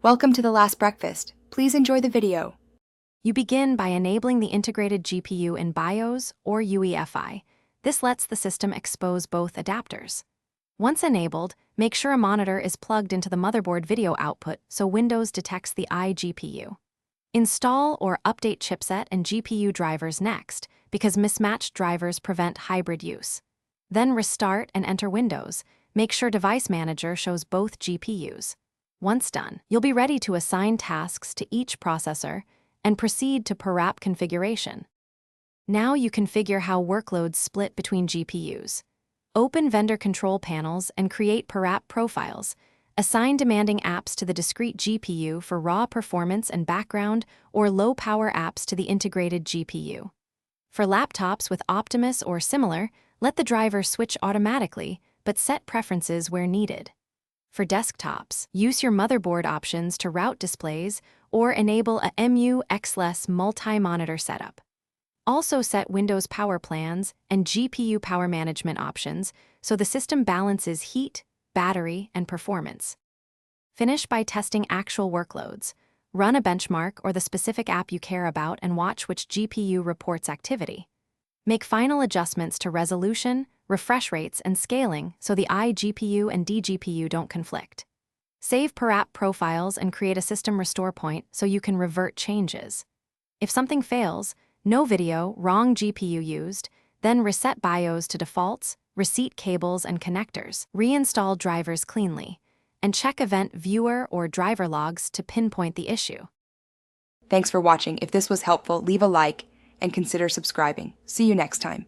Welcome to the last breakfast. Please enjoy the video. You begin by enabling the integrated GPU in BIOS or UEFI. This lets the system expose both adapters. Once enabled, make sure a monitor is plugged into the motherboard video output so Windows detects the iGPU. Install or update chipset and GPU drivers next, because mismatched drivers prevent hybrid use. Then restart and enter Windows. Make sure Device Manager shows both GPUs. Once done, you'll be ready to assign tasks to each processor and proceed to per app configuration. Now you configure how workloads split between GPUs. Open vendor control panels and create per app profiles. Assign demanding apps to the discrete GPU for raw performance and background, or low-power apps to the integrated GPU. For laptops with Optimus or similar, let the driver switch automatically, but set preferences where needed. For desktops, use your motherboard options to route displays or enable a MU/X-less multi-monitor setup. Also set Windows power plans and GPU power management options so the system balances heat, battery, and performance. Finish by testing actual workloads. Run a benchmark or the specific app you care about and watch which GPU reports activity. Make final adjustments to resolution, refresh rates, and scaling so the iGPU and DGPU don't conflict. Save per app profiles and create a system restore point so you can revert changes. If something fails, no video, wrong GPU used, then reset BIOS to defaults, reset cables and connectors, reinstall drivers cleanly, and check event viewer or driver logs to pinpoint the issue. Thanks for watching. If this was helpful, leave a like and consider subscribing. See you next time.